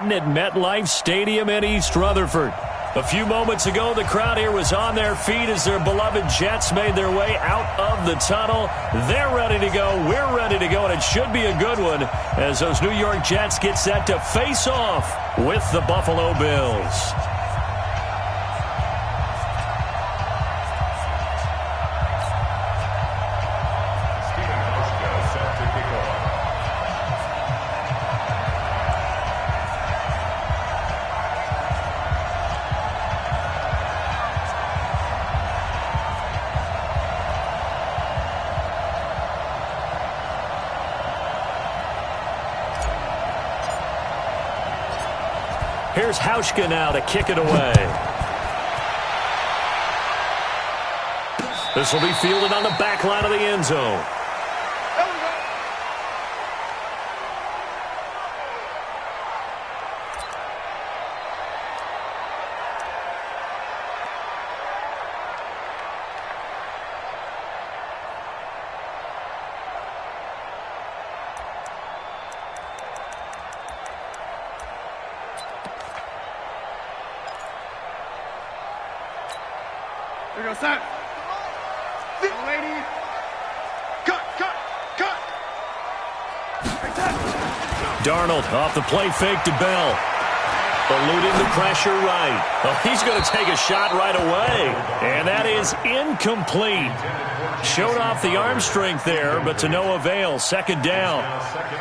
At MetLife Stadium in East Rutherford. A few moments ago, the crowd here was on their feet as their beloved Jets made their way out of the tunnel. They're ready to go. We're ready to go, and it should be a good one as those New York Jets get set to face off with the Buffalo Bills. Here's Hauschka now to kick it away. This will be fielded on the back line of the end zone. Here goes that. Lady. Cut. Darnold off the play fake to Bell. Eluding the pressure right. Oh, he's going to take a shot right away. And that is incomplete. Showed off the arm strength there, but to no avail. Second down.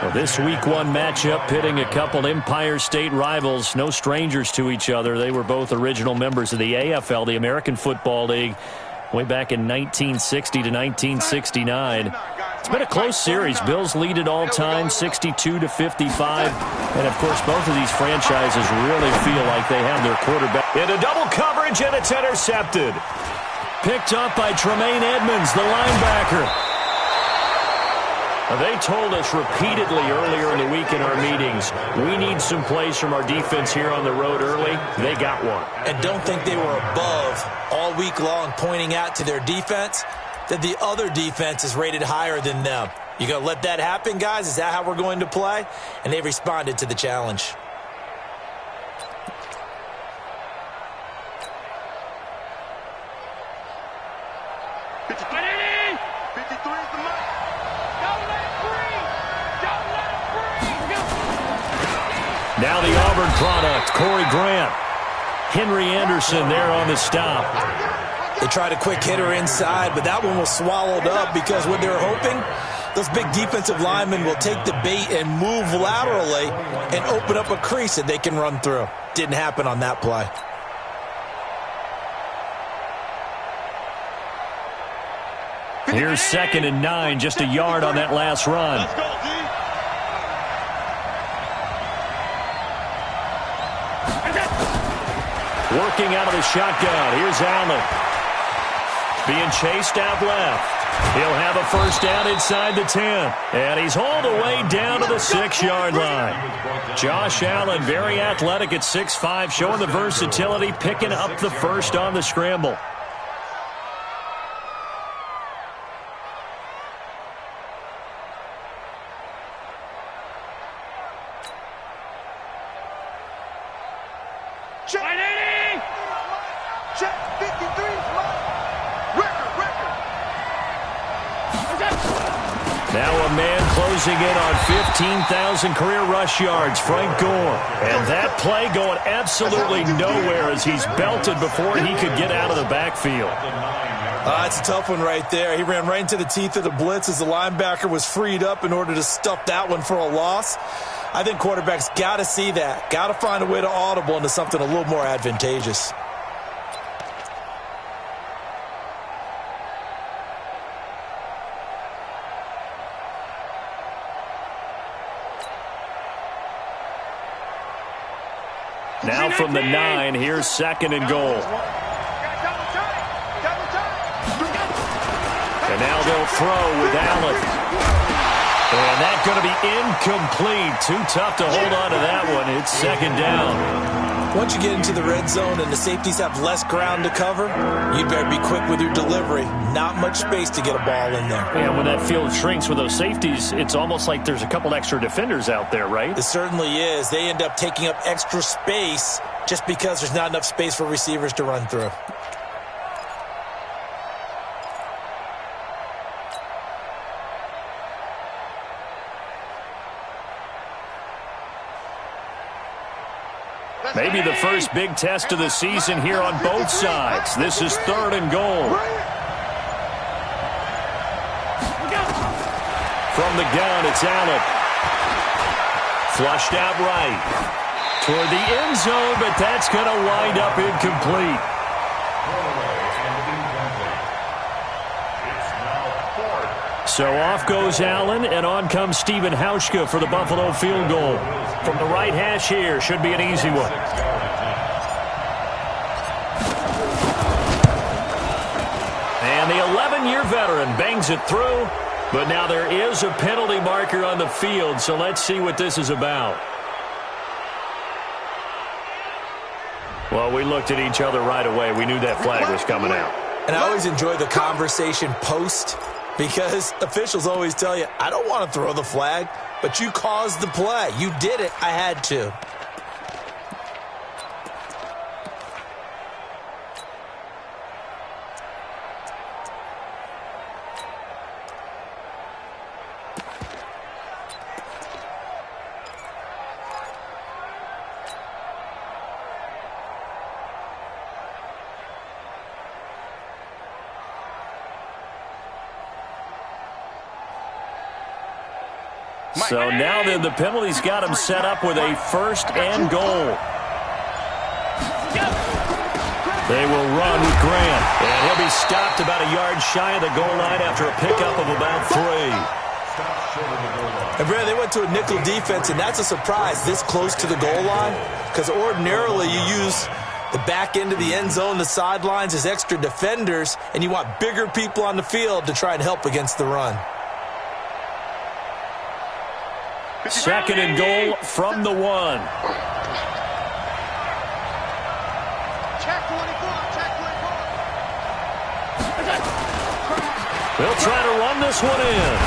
Well, this Week 1 matchup pitting a couple Empire State rivals, no strangers to each other. They were both original members of the AFL, the American Football League, way back in 1960 to 1969. It's been a close series. Bills lead it all time, 62-55. And, of course, both of these franchises really feel like they have their quarterback. Into double coverage, and it's intercepted. Picked up by Tremaine Edmonds, the linebacker. They told us repeatedly earlier in the week in our meetings, we need some plays from our defense here on the road early. They got one. And don't think they were above all week long pointing out to their defense that the other defense is rated higher than them. You going to let that happen, guys? Is that how we're going to play? And they responded to the challenge. Now the Auburn product, Corey Grant. Henry Anderson there on the stop. They tried a quick hitter inside, but that one was swallowed up because what they're hoping, those big defensive linemen will take the bait and move laterally and open up a crease that they can run through. Didn't happen on that play. Here's 2nd and 9, just a yard on that last run. Working out of the shotgun. Here's Allen. Being chased out left. He'll have a first down inside the 10. And he's hauled away down to the 6-yard line. Josh Allen, very athletic at 6'5", showing the versatility, picking up the first on the scramble. Now a man closing in on 15,000 career rush yards, Frank Gore. And that play going absolutely nowhere as he's belted before he could get out of the backfield. It's a tough one right there. He ran right into the teeth of the blitz as the linebacker was freed up in order to stuff that one for a loss. I think quarterbacks got to see that. Got to find a way to audible into something a little more advantageous. Now from the 9, here's 2nd and goal. And now they'll throw with Allen. And that's going to be incomplete. Too tough to hold on to that one. It's 2nd down. Once you get into the red zone and the safeties have less ground to cover, you better be quick with your delivery. Not much space to get a ball in there. And when that field shrinks with those safeties, it's almost like there's a couple extra defenders out there, right? It certainly is. They end up taking up extra space just because there's not enough space for receivers to run through. Maybe the first big test of the season here on both sides. This is 3rd and goal. From the gun, it's Allen. Flushed out right. Toward the end zone, but that's going to wind up incomplete. So off goes Allen, and on comes Stephen Hauschka for the Buffalo field goal. From the right hash here, should be an easy one. And the 11-year veteran bangs it through, but now there is a penalty marker on the field, so let's see what this is about. Well, we looked at each other right away. We knew that flag was coming out. And I always enjoy the conversation post, because officials always tell you, I don't want to throw the flag, but you caused the play. You did it. I had to. So now then the penalty's got him set up with a 1st and goal. They will run with Grant. And he'll be stopped about a yard shy of the goal line after a pickup of about 3. And Brad, they went to a nickel defense, and that's a surprise this close to the goal line, because ordinarily you use the back end of the end zone, the sidelines as extra defenders, and you want bigger people on the field to try and help against the run. 2nd and goal from the 1. They'll try to run this one in.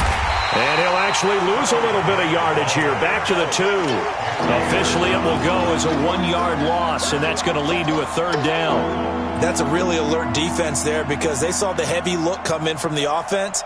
And he'll actually lose a little bit of yardage here. Back to the 2. Officially, it will go as a 1-yard loss, and that's going to lead to a 3rd down. That's a really alert defense there, because they saw the heavy look come in from the offense.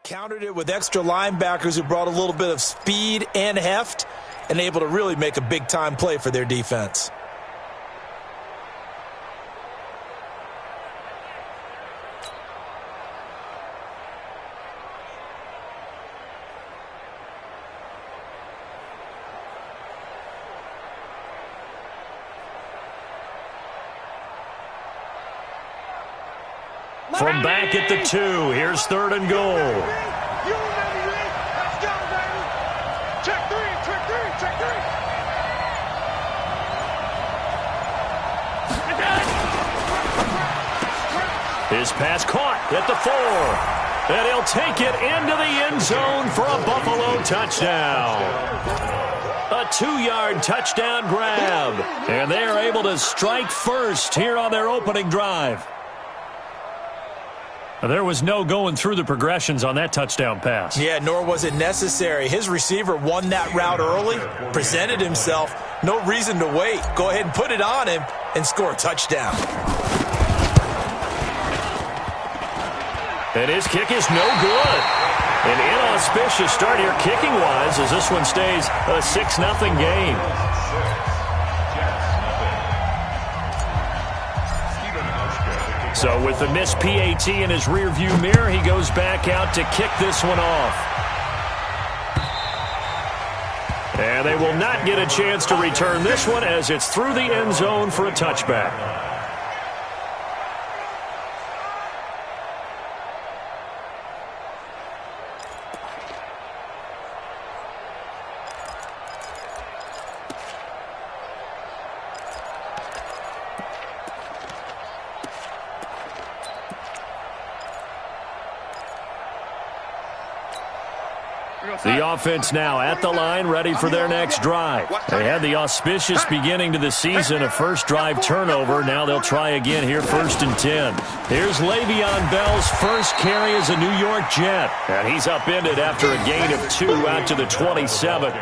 Countered it with extra linebackers who brought a little bit of speed and heft and able to really make a big-time play for their defense. From back at the 2, here's 3rd and goal. You ready, Lee? Let's go, baby. Check 3, check 3, check 3. His pass caught at the 4. And he'll take it into the end zone for a Buffalo touchdown. A 2-yard touchdown grab. And they are able to strike first here on their opening drive. There was no going through the progressions on that touchdown pass. Yeah, nor was it necessary. His receiver won that route early, presented himself. No reason to wait. Go ahead and put it on him and score a touchdown. And his kick is no good. An inauspicious start here kicking-wise as this one stays a 6-0 game. So with the missed PAT in his rearview mirror, he goes back out to kick this one off. And they will not get a chance to return this one as it's through the end zone for a touchback. The offense now at the line, ready for their next drive. They had the auspicious beginning to the season, a first drive turnover. Now they'll try again here, 1st and 10. Here's Le'Veon Bell's first carry as a New York Jet. And he's upended after a gain of 2 out to the 27.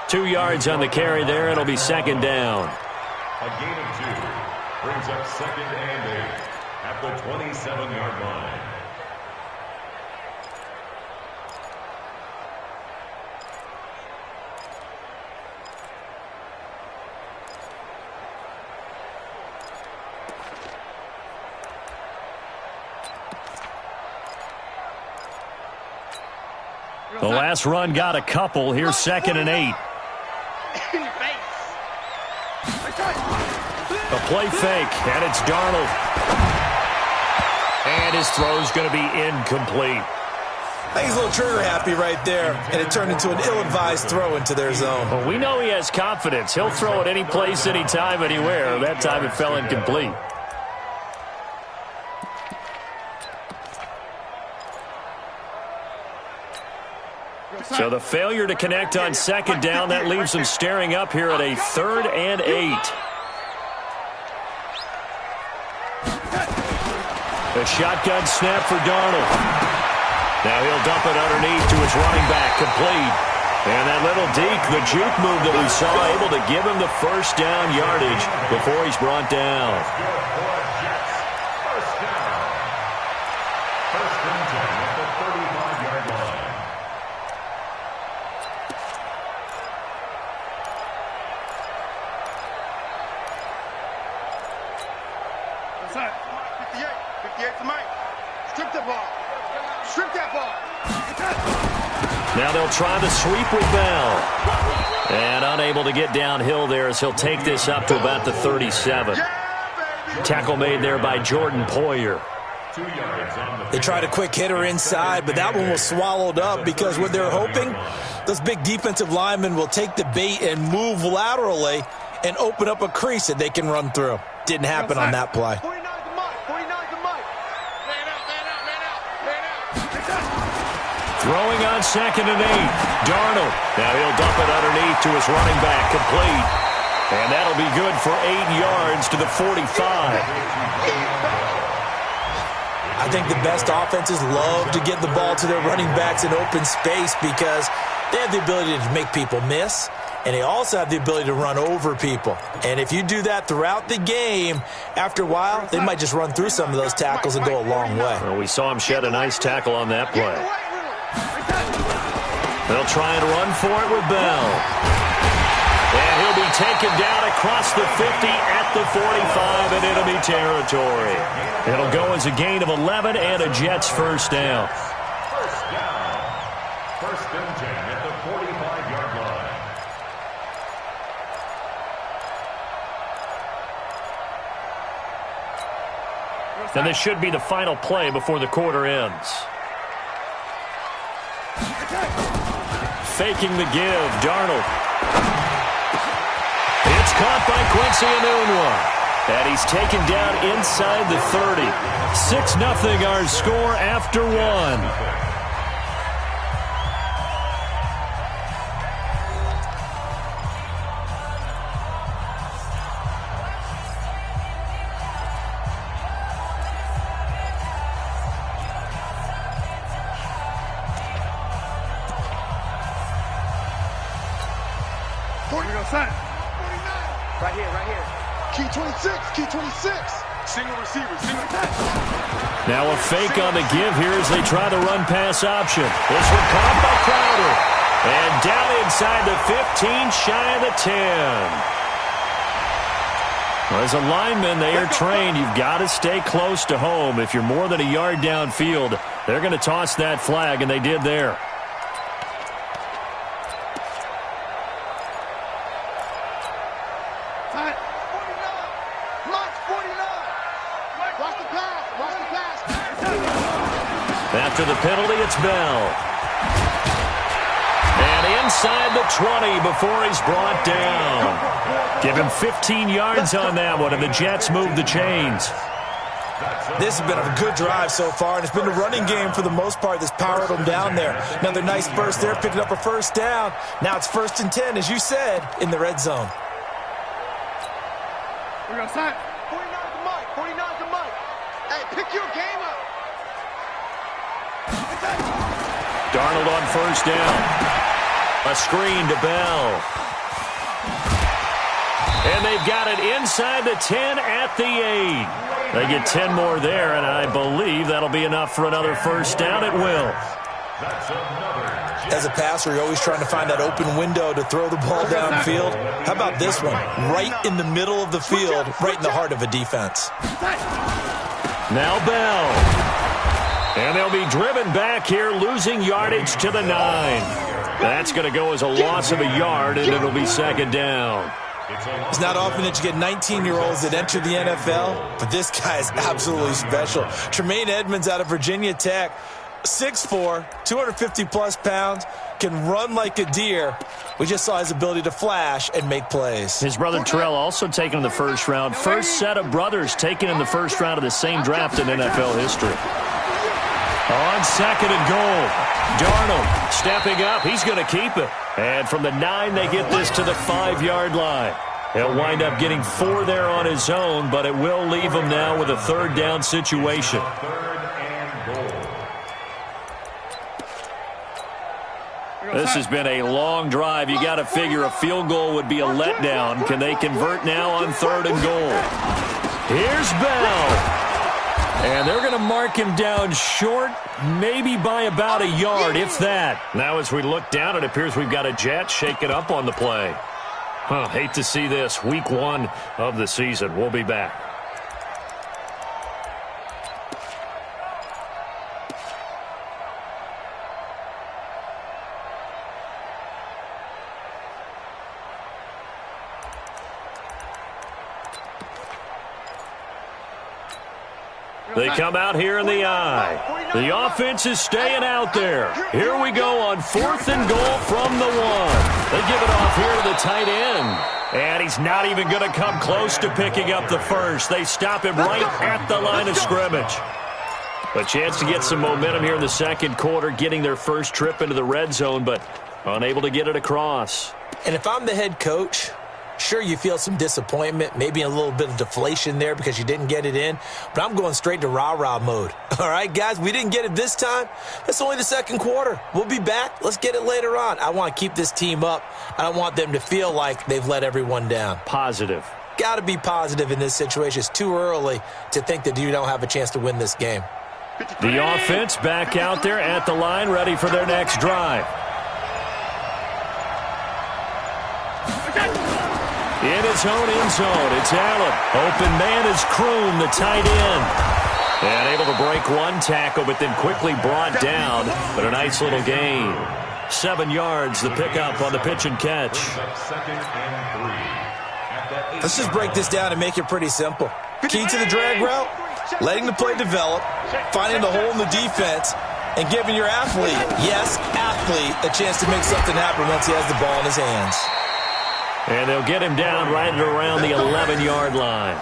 2 yards on the carry there. It'll be 2nd down. A gain of 2 brings up 2nd and 8 at the 27-yard line. The last run got a couple. Here's 2nd and 8. A play fake, and it's Darnold. And his throw's going to be incomplete. I think he's a little trigger happy right there, and it turned into an ill-advised throw into their zone. Well, we know he has confidence. He'll throw it any place, anytime, anywhere. That time it fell incomplete. So the failure to connect on 2nd down, that leaves them staring up here at a 3rd and 8. A shotgun snap for Darnold. Now he'll dump it underneath to his running back, complete. And that little deke, the juke move that we saw, able to give him the 1st down yardage before he's brought down. Now they'll try the sweep with Bell. And unable to get downhill there as he'll take this up to about the 37. Tackle made there by Jordan Poyer. They tried a quick hitter inside, but that one was swallowed up because what they're hoping, those big defensive linemen will take the bait and move laterally and open up a crease that they can run through. Didn't happen on that play. Throwing on 2nd and 8. Darnold. Now he'll dump it underneath to his running back, complete. And that'll be good for 8 yards to the 45. I think the best offenses love to get the ball to their running backs in open space because they have the ability to make people miss, and they also have the ability to run over people. And if you do that throughout the game, after a while, they might just run through some of those tackles and go a long way. Well, we saw him shed a nice tackle on that play. They'll try and run for it with Bell. And he'll be taken down across the 50 at the 45 in enemy territory. It'll go as a gain of 11 and a Jets 1st down. 1st and 10 at the 45-yard line. And this should be the final play before the quarter ends. Faking the give, Darnold. It's caught by Quincy Enunwa. And he's taken down inside the 30. 6-0 our score after 1. Right here. Key 26. Single receiver. Now a fake on the give here as they try the run-pass option. This one caught by Crowder. And down inside the 15, shy of the 10. Well, as a lineman, they are trained. You've got to stay close to home. If you're more than a yard downfield, they're going to toss that flag, and they did there. After the penalty, it's Bell. And inside the 20 before he's brought down. Give him 15 yards on that one, and the Jets move the chains. This has been a good drive so far, and it's been a running game for the most part that's powered them down there. Another nice burst there, picking up a first down. Now it's 1st and 10, as you said, in the red zone. We're going to sign. 49 to Mike. 49 to Mike. Hey, pick your game up. Darnold on first down. A screen to Bell. And they've got it inside the 10 at the 8. They get 10 more there, and I believe that'll be enough for another first down. It will. As a passer, you're always trying to find that open window to throw the ball downfield. How about this one? Right in the middle of the field, right in the heart of a defense. Now Bell. And they'll be driven back here, losing yardage to the 9. That's going to go as a loss of a yard, and it'll be 2nd down. It's not often that you get 19-year-olds that enter the NFL, but this guy is absolutely special. Tremaine Edmonds out of Virginia Tech, 6'4", 250-plus pounds, can run like a deer. We just saw his ability to flash and make plays. His brother Terrell also taken in the first round. First set of brothers taken in the first round of the same draft in NFL history. On 2nd and goal, Darnold stepping up. He's going to keep it. And from the 9, they get this to the 5-yard line. He'll wind up getting 4 there on his own, but it will leave him now with a 3rd down situation. This has been a long drive. You got to figure a field goal would be a letdown. Can they convert now on 3rd and goal? Here's Bell. And they're going to mark him down short, maybe by about a yard, if that. Now as we look down, it appears we've got a Jet shaking up on the play. Hate to see this. Week 1 of the season. We'll be back. They come out here in the eye. The offense is staying out there. Here we go on 4th and goal from the 1. They give it off here to the tight end. And he's not even going to come close to picking up the first. They stop him right at the line of scrimmage. A chance to get some momentum here in the 2nd quarter, getting their first trip into the red zone, but unable to get it across. And if I'm the head coach, sure, you feel some disappointment, maybe a little bit of deflation there because you didn't get it in, but I'm going straight to rah-rah mode. All right, guys, we didn't get it this time. It's only the 2nd quarter. We'll be back. Let's get it later on. I want to keep this team up. I don't want them to feel like they've let everyone down. Positive. Got to be positive in this situation. It's too early to think that you don't have a chance to win this game. The offense back out there at the line, ready for their next drive. In his own end zone, it's Allen. Open man is Kroon, the tight end. And able to break one tackle, but then quickly brought down. But a nice little gain. 7 yards, the pickup on the pitch and catch. Let's just break this down and make it pretty simple. Key to the drag route, letting the play develop, finding the hole in the defense, and giving your athlete, yes, athlete, a chance to make something happen once he has the ball in his hands. And they'll get him down right at around the 11-yard line.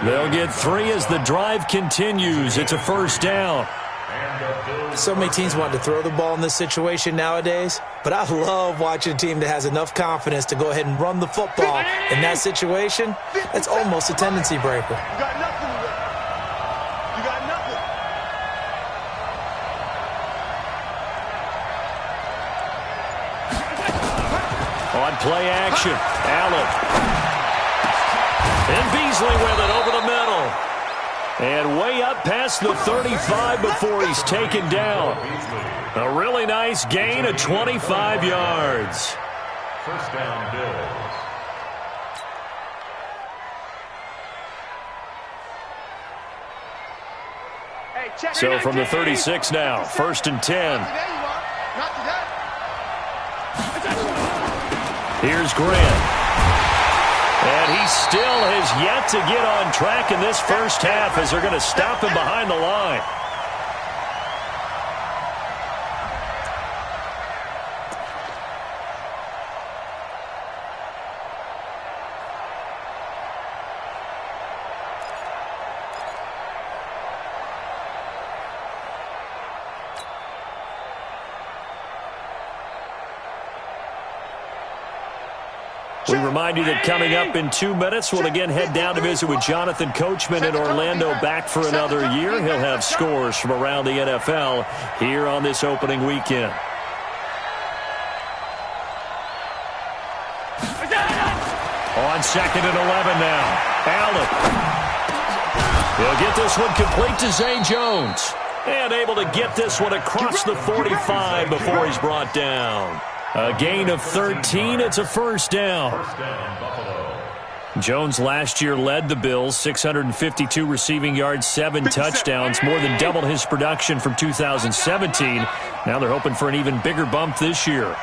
They'll get 3 as the drive continues. It's a first down. So many teams want to throw the ball in this situation nowadays, but I love watching a team that has enough confidence to go ahead and run the football in that situation. It's almost a tendency breaker. You got nothing with it. You got nothing. On play action, Allen. And Beasley with it over the middle. And way up past the 35 before he's taken down. A really nice gain of 25 yards. First down, Bills. So from the 36 now, 1st and 10. Here's Grant. And he still has yet to get on track in this first half as they're going to stop him behind the line. We remind you that coming up in 2 minutes, we'll again head down to visit with Jonathan Coachman in Orlando, back for another year. He'll have scores from around the NFL here on this opening weekend. On 2nd and 11 now. Allen. He'll get this one complete to Zay Jones. And able to get this one across the 45 before he's brought down. A gain of 13. It's a first down. Jones last year led the Bills, 652 receiving yards, 7 touchdowns, more than doubled his production from 2017. Now they're hoping for an even bigger bump this year.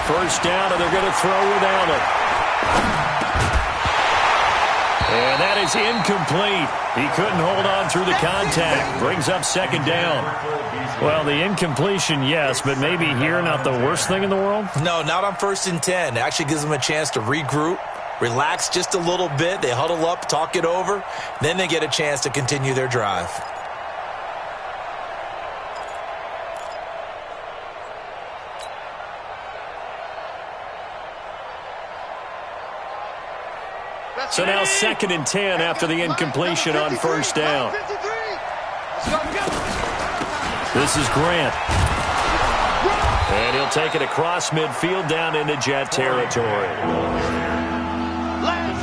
First down, and they're going to throw with Allen. And that is incomplete. He couldn't hold on through the contact. Brings up 2nd down. Well, the incompletion, yes, but maybe here not the worst thing in the world? No, not on 1st and 10. It actually gives them a chance to regroup, relax just a little bit. They huddle up, talk it over. Then they get a chance to continue their drive. So now 2nd and 10 after the incompletion on 1st down. This is Grant. And he'll take it across midfield down into Jet territory.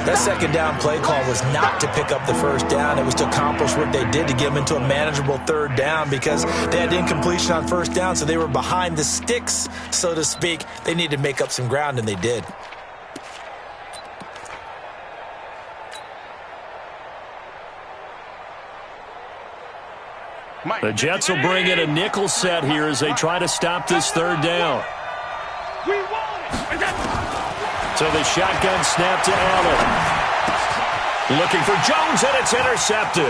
That 2nd down play call was not to pick up the 1st down. It was to accomplish what they did to get them into a manageable 3rd down because they had incompletion on 1st down, so they were behind the sticks, so to speak. They needed to make up some ground, and they did. The Jets will bring in a nickel set here as they try to stop this 3rd down. So the shotgun snap to Allen. Looking for Jones, and it's intercepted.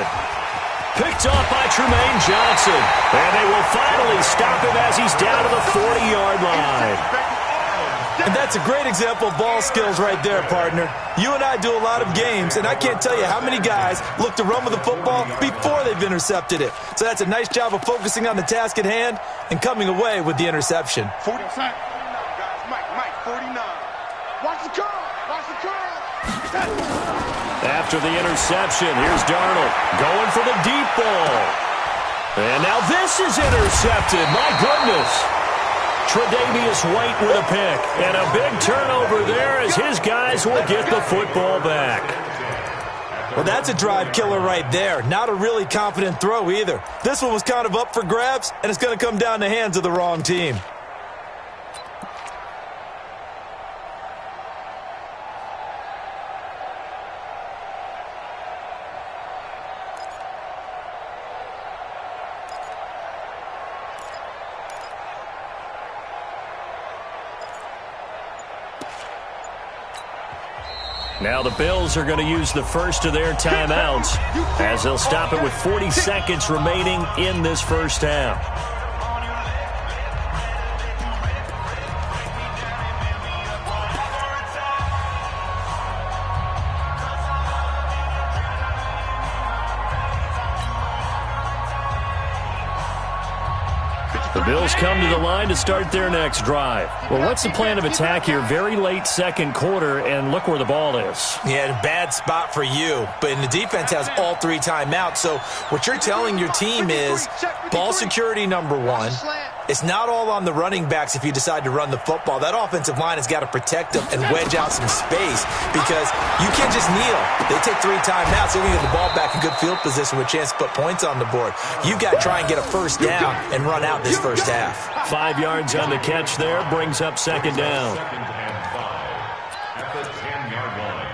Picked off by Tremaine Johnson. And they will finally stop him as he's down to the 40-yard line. And that's a great example of ball skills right there, partner. You and I do a lot of games, and I can't tell you how many guys look to run with the football before they've intercepted it. So that's a nice job of focusing on the task at hand and coming away with the interception. 49, guys. Mike, 49. Watch the curl. Watch the curl. After the interception, here's Darnold going for the deep ball. And now this is intercepted. My goodness. Tre'Davious White with a pick. And a big turnover there as his guys will get the football back. Well, that's a drive killer right there. Not a really confident throw either. This one was kind of up for grabs, and it's going to come down the hands of the wrong team. Now the Bills are going to use the first of their timeouts as they'll stop it with 40 seconds remaining in this first half. The Bills come to the line to start their next drive. Well, what's the plan of attack here? Very late 2nd quarter, and look where the ball is. Yeah, bad spot for you. But the defense has all 3 timeouts. So what you're telling your team is ball security number 1, It's not all on the running backs if you decide to run the football. That offensive line has got to protect them and wedge out some space because you can't just kneel. They take 3 timeouts. They're going to get the ball back in good field position with a chance to put points on the board. You've got to try and get a first down and run out this first half. 5 yards on the catch there, brings up second down. Second and 5 at the 10-yard line.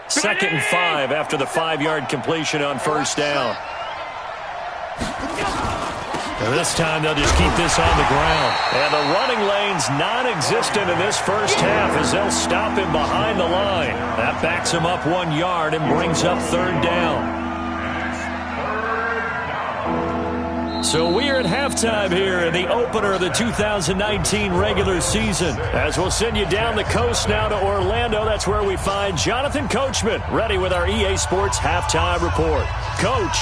Second and 5 after the 5-yard completion on first down. And this time they'll just keep this on the ground. And the running lane's non-existent in this first half as they'll stop him behind the line. That backs him up 1 yard and brings up third down. So we are at halftime here in the opener of the 2019 regular season. As we'll send you down the coast now to Orlando, that's where we find Jonathan Coachman ready with our EA Sports halftime report. Coach.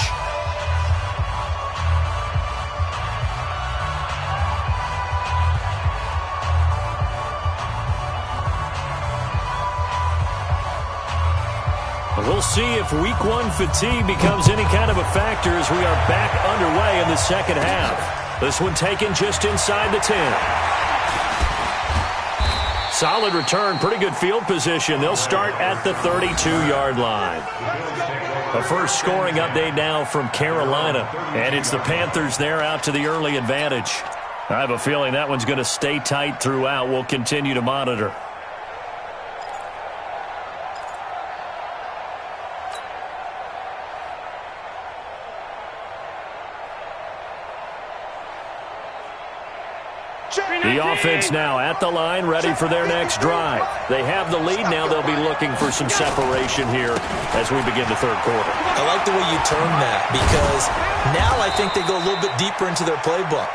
We'll see if week 1 fatigue becomes any kind of a factor as we are back underway in the second half. This one taken just inside the 10. Solid return, pretty good field position. They'll start at the 32-yard line. The first scoring update now from Carolina, and it's the Panthers there out to the early advantage. I have a feeling that one's going to stay tight throughout. We'll continue to monitor. The offense now at the line, ready for their next drive. They have the lead now. They'll be looking for some separation here as we begin the third quarter. I like the way you term that because now I think they go a little bit deeper into their playbook.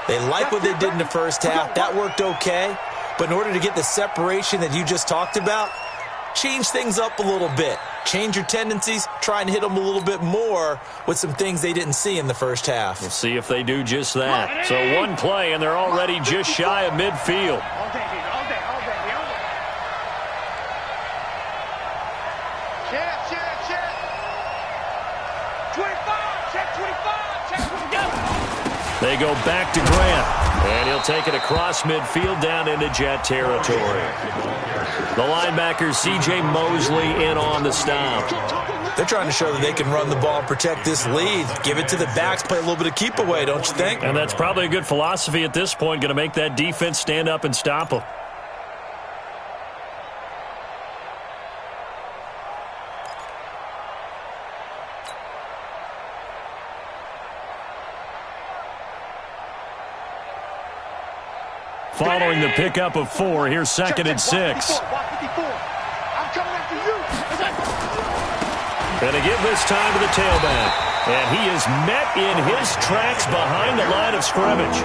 They like what they did in the first half. That worked okay. But in order to get the separation that you just talked about, change things up a little bit. Change your tendencies, try and hit them a little bit more with some things they didn't see in the first half. We'll see if they do just that. So one play, and they're already just shy of midfield. All day. Check. 25, check 25, check 25. They go back to Grant, and he'll take it across midfield down into Jet territory. The linebacker, C.J. Mosley, in on the stop. They're trying to show that they can run the ball and protect this lead. Give it to the backs, play a little bit of keep away, don't you think? And that's probably a good philosophy at this point, going to make that defense stand up and stop them. Following the pickup of 4, here's second and 6. I'm coming after you. Going to give this time to the tailback. And he is met in his tracks behind the line of scrimmage.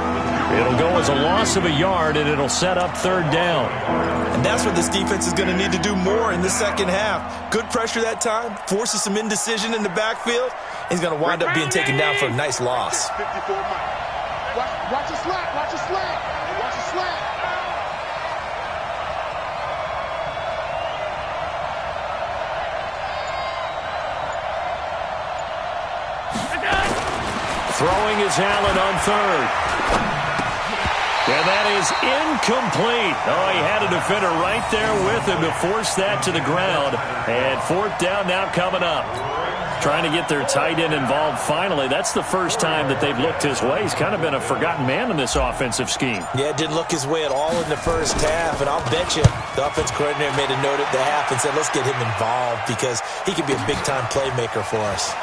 It'll go as a loss of a yard, and it'll set up third down. And that's what this defense is going to need to do more in the second half. Good pressure that time, forces some indecision in the backfield. He's going to wind up being taken down for a nice loss. 54 watch the slack, watch the slack. Watch the slack. Throwing is Allen on third. And that is incomplete. Oh, he had a defender right there with him to force that to the ground. And fourth down now coming up. Trying to get their tight end involved finally. That's the first time that they've looked his way. He's kind of been a forgotten man in this offensive scheme. Yeah, it didn't look his way at all in the first half. And I'll bet you the offense coordinator made a note at the half and said, let's get him involved because he could be a big-time playmaker for us.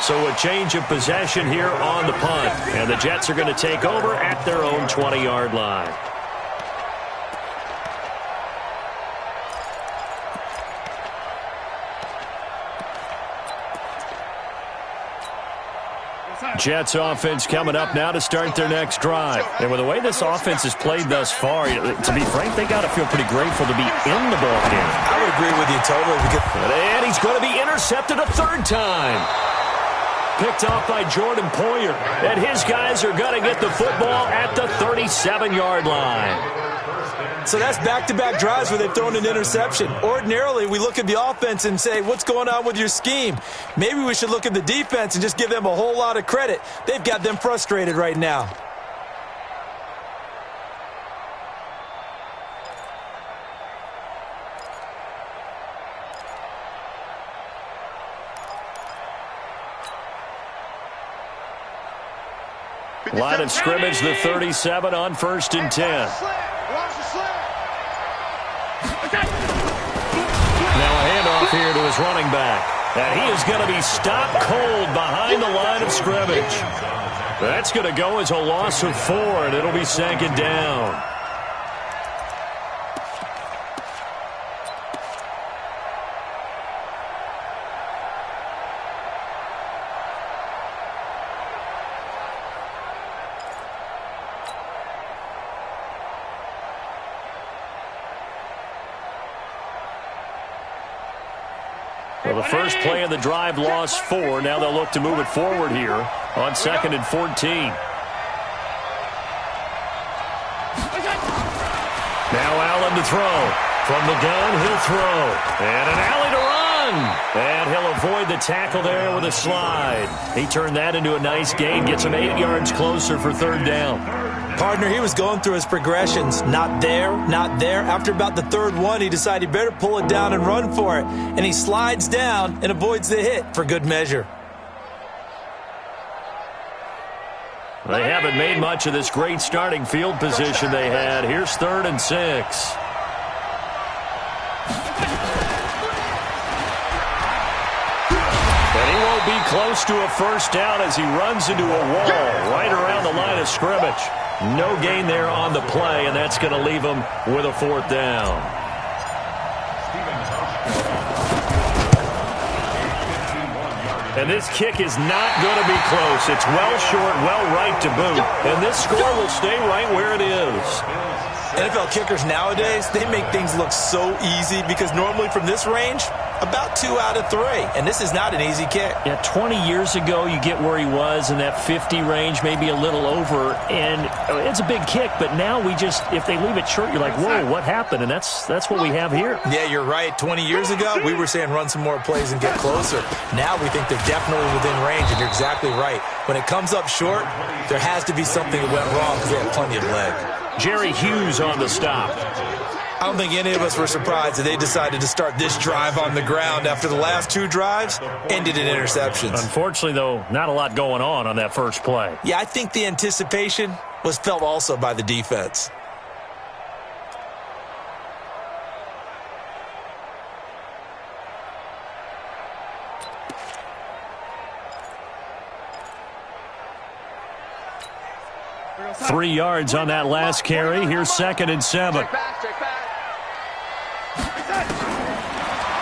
So a change of possession here on the punt. And the Jets are going to take over at their own 20-yard line. Jets offense coming up now to start their next drive. And with the way this offense has played thus far, to be frank, they got to feel pretty grateful to be in the ball game. I would agree with you totally. And he's going to be intercepted a third time. picked off by Jordan Poyer. And his guys are going to get the football at the 37-yard line. So that's back-to-back drives where they've thrown an interception. Ordinarily, we look at the offense and say, what's going on with your scheme? Maybe we should look at the defense and just give them a whole lot of credit. They've got them frustrated right now. Line of scrimmage, the 37 on 1st and 10. Now a handoff here to his running back. And he is going to be stopped cold behind the line of scrimmage. That's going to go as a loss of 4, and it'll be 2nd down. Well, the first play of the drive lost 4. Now they'll look to move it forward here on 2nd and 14. Now Allen to throw. From the gun, he'll throw. And an alley to run. And he'll avoid the tackle there with a slide. He turned that into a nice gain. Gets him 8 yards closer for 3rd down. Partner, he was going through his progressions. Not there, not there. After about the 3rd one, he decided he better pull it down and run for it. And he slides down and avoids the hit for good measure. They haven't made much of this great starting field position they had. Here's 3rd and 6. And he won't be close to a 1st down as he runs into a wall right around the line of scrimmage. No gain there on the play, and that's going to leave him with a 4th down. And this kick is not going to be close. It's well short, well right to boot. And this score will stay right where it is. NFL kickers nowadays, they make things look so easy because normally from this range, about 2 out of 3. And this is not an easy kick. Yeah, 20 years ago, you get where he was in that 50 range, maybe a little over. And it's a big kick, but now we just, if they leave it short, you're like, whoa, what happened? And that's what we have here. Yeah, you're right. 20 years ago, we were saying run some more plays and get closer. Now we think they're definitely within range, and you're exactly right. When it comes up short, there has to be something that went wrong because they have plenty of leg. Jerry Hughes on the stop. I don't think any of us were surprised that they decided to start this drive on the ground after the last 2 drives ended in interceptions. Unfortunately, though, not a lot going on that first play. Yeah, I think the anticipation was felt also by the defense. Three yards on that last carry. Here's 2nd and 7.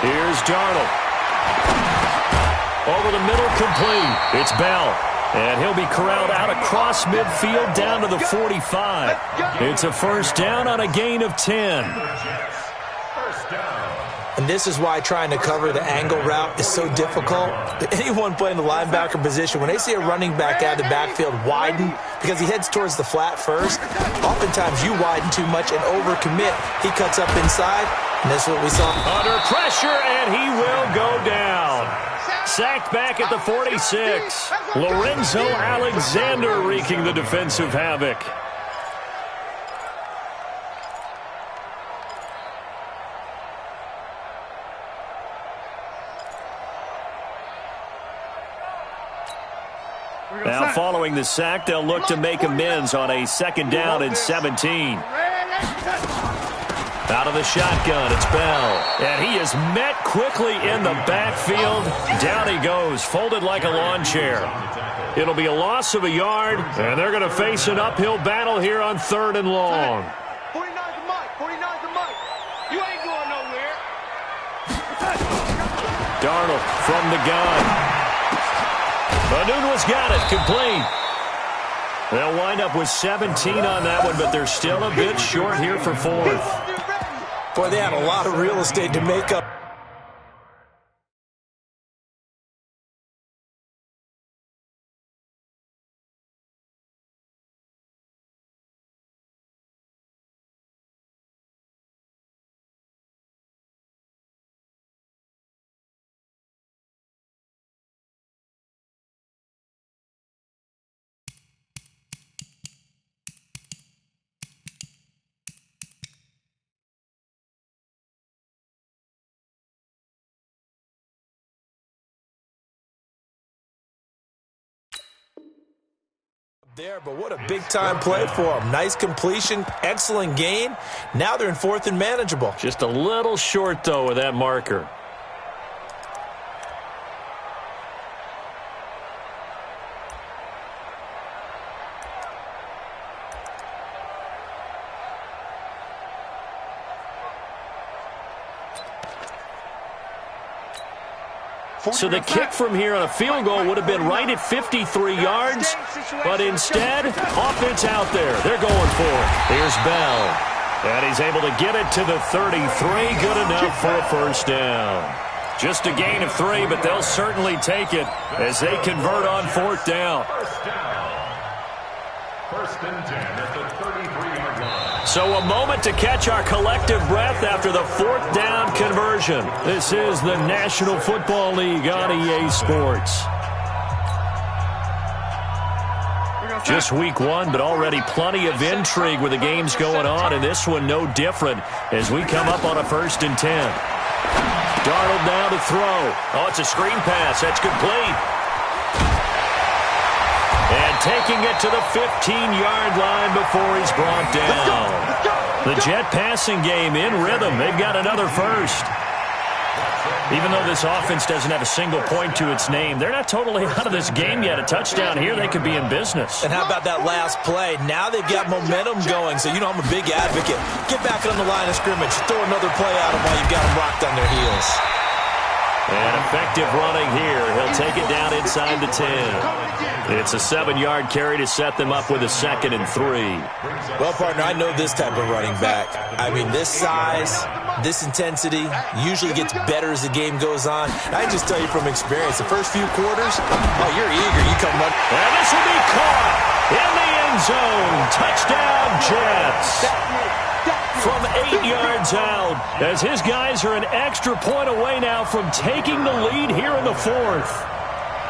Here's Darnold. Over the middle, complete. It's Bell. And he'll be corralled out across midfield down to the 45. It's a 1st down on a gain of 10. And this is why trying to cover the angle route is so difficult. Anyone playing the linebacker position, when they see a running back out of the backfield widen because he heads towards the flat first, oftentimes you widen too much and overcommit. He cuts up inside, and this is what we saw. Under pressure, and he will go down. Sacked back at the 46. Lorenzo Alexander wreaking the defensive havoc. Now following the sack, they'll look to make amends on a 2nd down and 17. Out of the shotgun, it's Bell. And he is met quickly in the backfield. Down he goes, folded like a lawn chair. It'll be a loss of a yard, and they're going to face an uphill battle here on 3rd and long. 49's the mic. 49's the mic. You ain't going nowhere. Darnold from the gun. Manunwa's got it, complete. They'll wind up with 17 on that one, but they're still a bit short here for 4th. Boy, they had a lot of real estate to make up. there, but what a big-time play for them. Nice completion, excellent gain. Now they're in 4th and manageable. Just a little short, though, with that marker. So the kick from here on a field goal would have been right at 53 yards, but instead, offense out there. They're going for it. Here's Bell, and he's able to get it to the 33. Good enough for a first down. Just a gain of 3, but they'll certainly take it as they convert on 4th down. First and 10 at the 33-yard line. So a moment to catch our collective breath after the 4th down conversion. This is the National Football League on EA Sports. Just week 1, but already plenty of intrigue with the games going on, and this one no different as we come up on a 1st and 10. Darnold now to throw. Oh, it's a screen pass. That's complete. And taking it to the 15-yard line before he's brought down. The Jet passing game in rhythm. They've got another first. Even though this offense doesn't have a single point to its name, they're not totally out of this game yet. A touchdown here, they could be in business. And how about that last play? Now they've got momentum going, so you know I'm a big advocate. Get back on the line of scrimmage. Throw another play at them while you've got them rocked on their heels. And effective running here. He'll take it down inside the 10. It's a 7-yard carry to set them up with a 2nd and 3. Well, partner, I know this type of running back. I mean, this size, this intensity usually gets better as the game goes on. I can just tell you from experience, the first few quarters, oh, you're eager. You come run. And this will be caught in the end zone. Touchdown, Jets. From 8 yards out, as his guys are an extra point away now from taking the lead here in the 4th.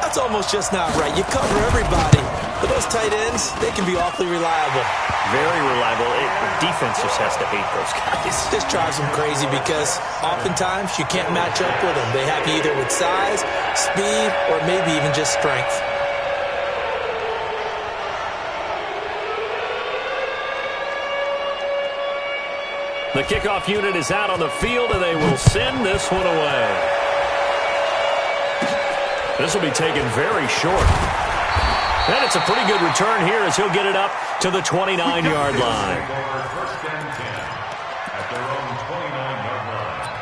That's almost just not right. You cover everybody. But those tight ends, they can be awfully reliable. Very reliable. The defense just has to hate those guys. This drives them crazy because oftentimes you can't match up with them. They have you either with size, speed, or maybe even just strength. The kickoff unit is out on the field, and they will send this one away. This will be taken very short. And it's a pretty good return here as he'll get it up to the 29-yard line. First and 10 at their own 29-yard line.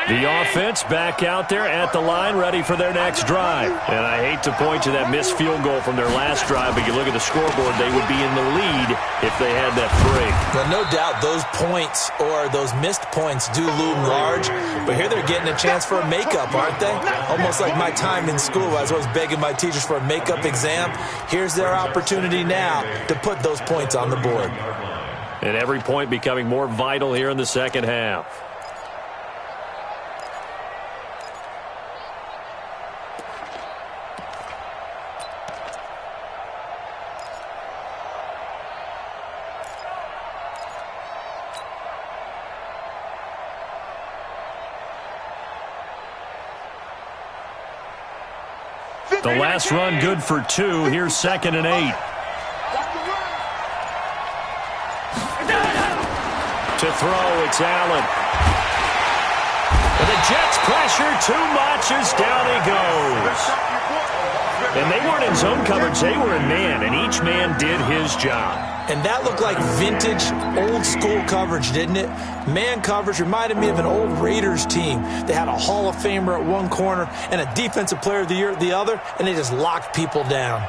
The offense back out there at the line, ready for their next drive. And I hate to point to that missed field goal from their last drive, but you look at the scoreboard, they would be in the lead if they had that 3. Well, no doubt those points or those missed points do loom large, but here they're getting a chance for a makeup, aren't they? Almost like my time in school as I was begging my teachers for a makeup exam. Here's their opportunity now to put those points on the board. And every point becoming more vital here in the second half. The last run good for 2. Here's 2nd and 8. To throw, it's Allen. And the Jets pressure too much as down he goes. And they weren't in zone coverage, they were in man, and each man did his job. And that looked like vintage, old-school coverage, didn't it? Man coverage reminded me of an old Raiders team. They had a Hall of Famer at one corner and a Defensive Player of the Year at the other, and they just locked people down.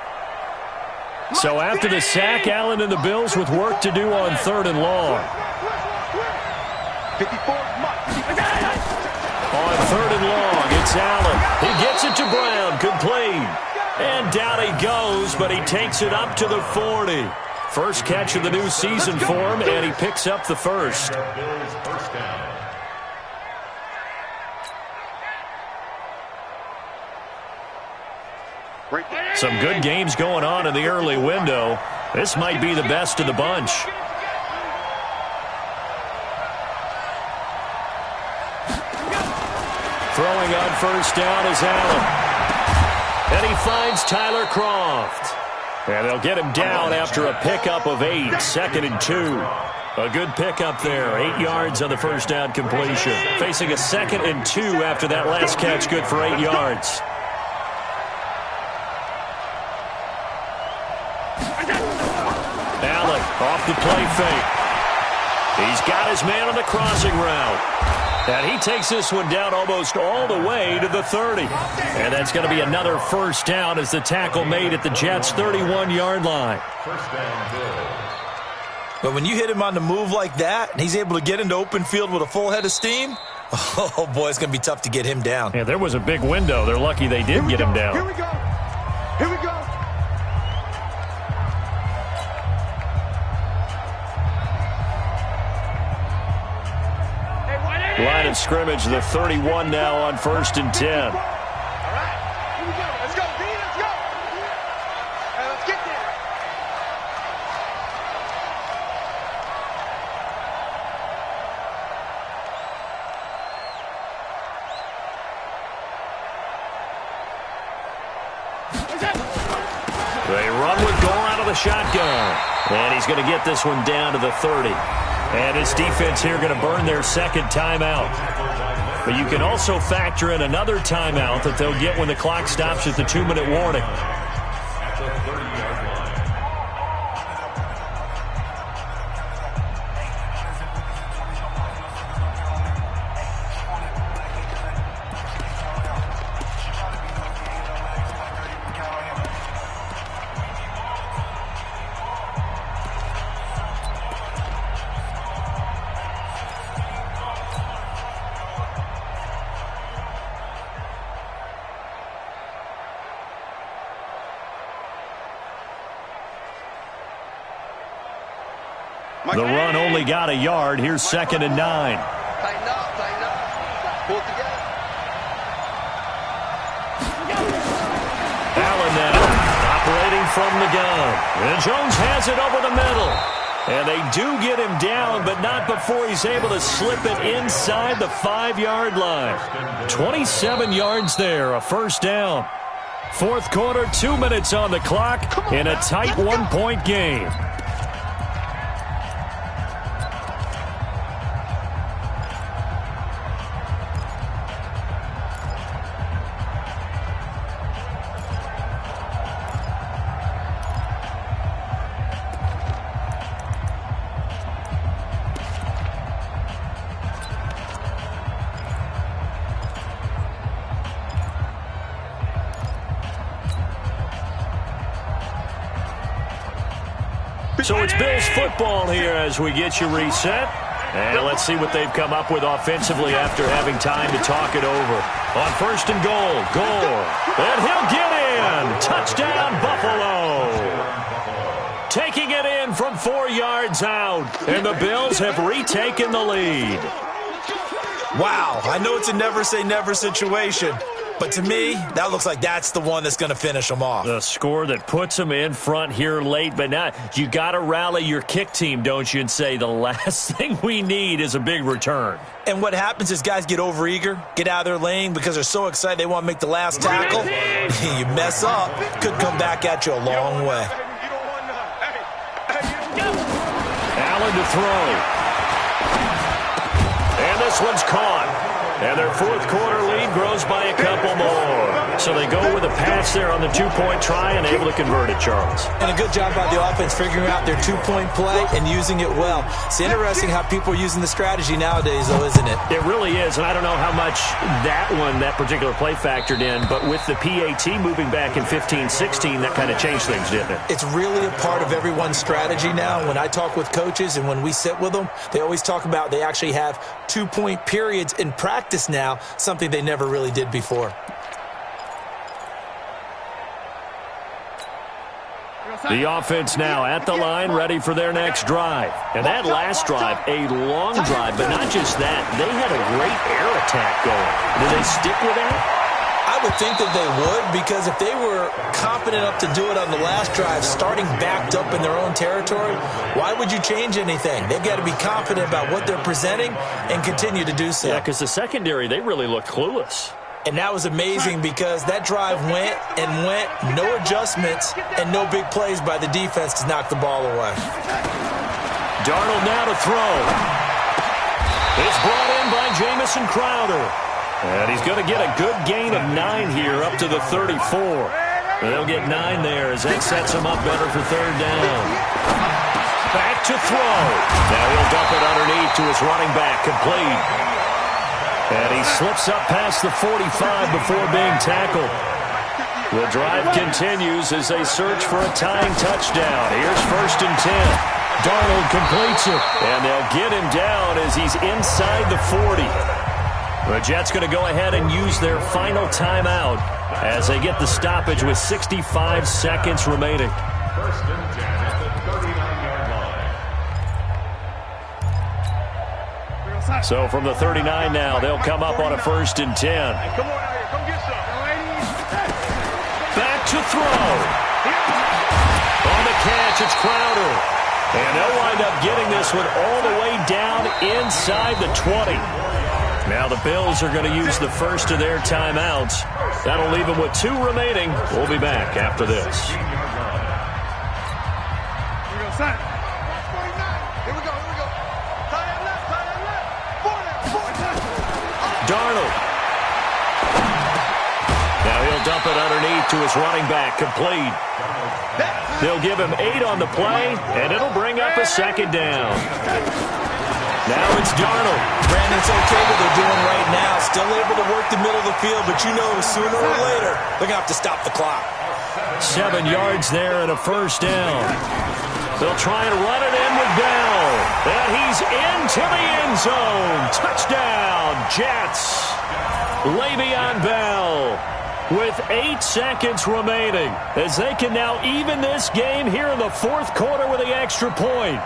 So after the sack, Allen and the Bills with work to do on 3rd and long. 54. On 3rd and long, it's Allen. He gets it to Brown, complete. And down he goes, but he takes it up to the 40. First catch of the new season for him, and he picks up the first. Some good games going on in the early window. This might be the best of the bunch. Throwing on first down is Allen. And he finds Tyler Kroft. And they'll get him down after a pickup of 8, 2nd and 2. A good pickup there, 8 yards on the first down completion. Facing a 2nd and 2 after that last catch, good for 8 yards. Allen off the play fake. He's got his man on the crossing route. And he takes this one down almost all the way to the 30. And that's going to be another first down as the tackle made at the Jets' 31-yard line. But when you hit him on the move like that, and he's able to get into open field with a full head of steam, oh, boy, it's going to be tough to get him down. Yeah, there was a big window. They're lucky they did get him down. Here we go. Here we go. Line of scrimmage, the 31 now on 1st and 10. All right. Here we go. Let's go, B. Let's go. Hey, let's get there. They run with Gore out of the shotgun. And he's going to get this one down to the 30. And his defense here going to burn their 2nd timeout. But you can also factor in another timeout that they'll get when the clock stops at the 2-minute warning. The run only got a yard. Here's 2nd and 9. Tighten up, tighten up. Pull it together. Allen now operating from the gun. And Jones has it over the middle. And they do get him down, but not before he's able to slip it inside the 5-yard line. 27 yards there, a first down. 4th quarter, 2 minutes on the clock in a tight 1-point game. So it's Bills football here as we get you reset. And let's see what they've come up with offensively after having time to talk it over. On 1st and goal, Gore. And he'll get in. Touchdown, Buffalo. Taking it in from 4 yards out. And the Bills have retaken the lead. Wow, I know it's a never-say-never situation, but to me, that looks like that's the one that's going to finish them off. The score that puts them in front here late, but now you got to rally your kick team, don't you, and say the last thing we need is a big return. And what happens is guys get overeager, get out of their lane because they're so excited they want to make the last tackle. You mess up, could come back at you a long way. Allen to throw. And this one's caught. And their 4th quarter lead grows by a couple more. So they go with a pass there on the two-point try and able to convert it, Charles. And a good job by the offense figuring out their two-point play and using it well. It's interesting how people are using the strategy nowadays, though, isn't it? It really is, and I don't know how much that particular play factored in, but with the PAT moving back in 15-16, that kind of changed things, didn't it? It's really a part of everyone's strategy now. When I talk with coaches and when we sit with them, they always talk about they actually have two-point periods in practice now, something they never really did before. The offense now at the line, ready for their next drive. And that last drive, a long drive, but not just that. They had a great air attack going. Do they stick with that? I would think that they would, because if they were confident enough to do it on the last drive, starting backed up in their own territory, why would you change anything? They've got to be confident about what they're presenting and continue to do so. Yeah, because the secondary, they really looked clueless. And that was amazing because that drive went and went, no adjustments, and no big plays by the defense to knock the ball away. Darnold now to throw. It's brought in by Jamison Crowder. And he's going to get a good gain of 9 here up to the 34. They'll get 9 there as that sets him up better for third down. Back to throw. Now he'll dump it underneath to his running back, complete. And he slips up past the 45 before being tackled. The drive continues as they search for a tying touchdown. Here's 1st and 10. Darnold completes it, and they'll get him down as he's inside the 40. The Jets going to go ahead and use their final timeout as they get the stoppage with 65 seconds remaining. 1st and 10 at the 39-yard line. So from the 39 now, they'll come up on a 1st and 10. Come on out here. Come get some. Back to throw. On the catch, it's Crowder. And they'll wind up getting this one all the way down inside the 20. Now the Bills are going to use the first of their timeouts. That'll leave them with 2 remaining. We'll be back after this. Here we go, son. 49. Here we go. Tie that left. 4 Darnold. Now he'll dump it underneath to his running back, complete. They'll give him 8 on the play, and it'll bring up a 2nd down. Now it's Darnold. Brandon, it's okay what they're doing right now. Still able to work the middle of the field, but you know sooner or later they're going to have to stop the clock. 7 yards there and a 1st down. They'll try and run it in with Bell. And he's into the end zone. Touchdown, Jets. Le'Veon Bell with 8 seconds remaining as they can now even this game here in the 4th quarter with the extra point.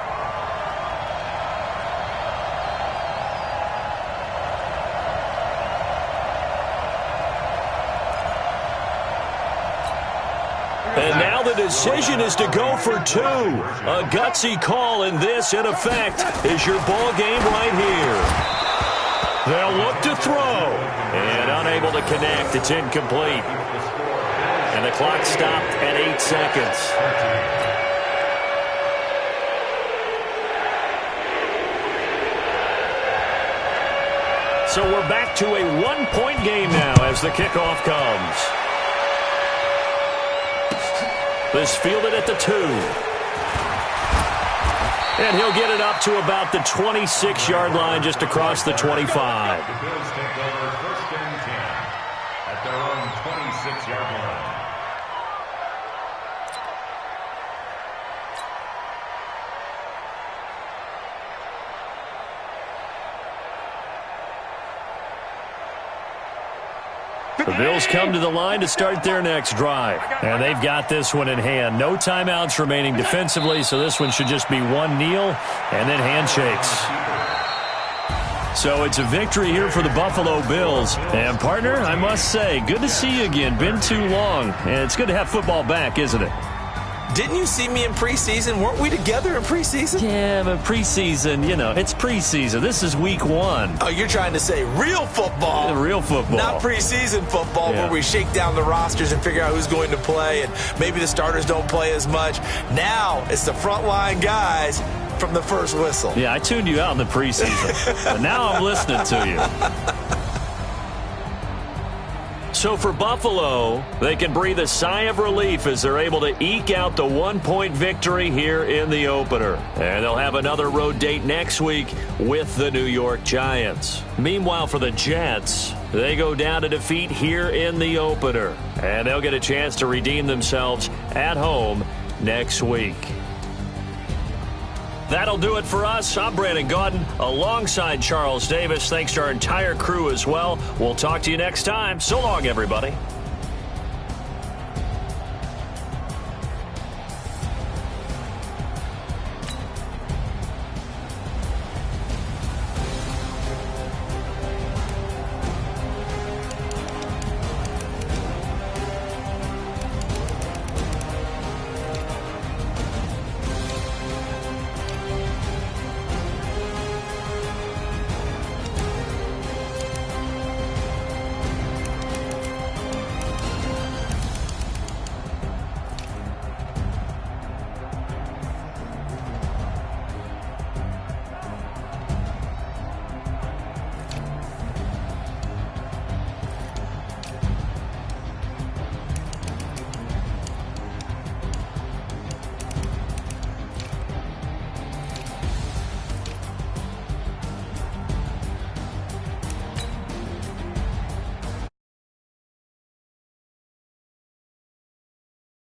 And now the decision is to go for 2. A gutsy call, and this, in effect, is your ball game right here. They'll look to throw. And unable to connect. It's incomplete. And the clock stopped at 8 seconds. So we're back to a 1-point game now as the kickoff comes. This fielded at the 2. And he'll get it up to about the 26-yard line just across the 25. The Bills take over 1st and 10 at their own 26-yard line. The Bills come to the line to start their next drive. And they've got this one in hand. No timeouts remaining defensively, so this one should just be 1 kneel and then handshakes. So it's a victory here for the Buffalo Bills. And, partner, I must say, good to see you again. Been too long. And it's good to have football back, isn't it? Didn't you see me in preseason? Weren't we together in preseason? Yeah, but preseason, you know, it's preseason. This is week 1. Oh, you're trying to say real football. Real football. Not preseason football Yeah. where we shake down the rosters and figure out who's going to play, and maybe the starters don't play as much. Now it's the frontline guys from the first whistle. Yeah, I tuned you out in the preseason. But now I'm listening to you. So for Buffalo, they can breathe a sigh of relief as they're able to eke out the 1-point victory here in the opener. And they'll have another road date next week with the New York Giants. Meanwhile, for the Jets, they go down to defeat here in the opener. And they'll get a chance to redeem themselves at home next week. That'll do it for us. I'm Brandon Gaudin alongside Charles Davis. Thanks to our entire crew as well. We'll talk to you next time. So long, everybody.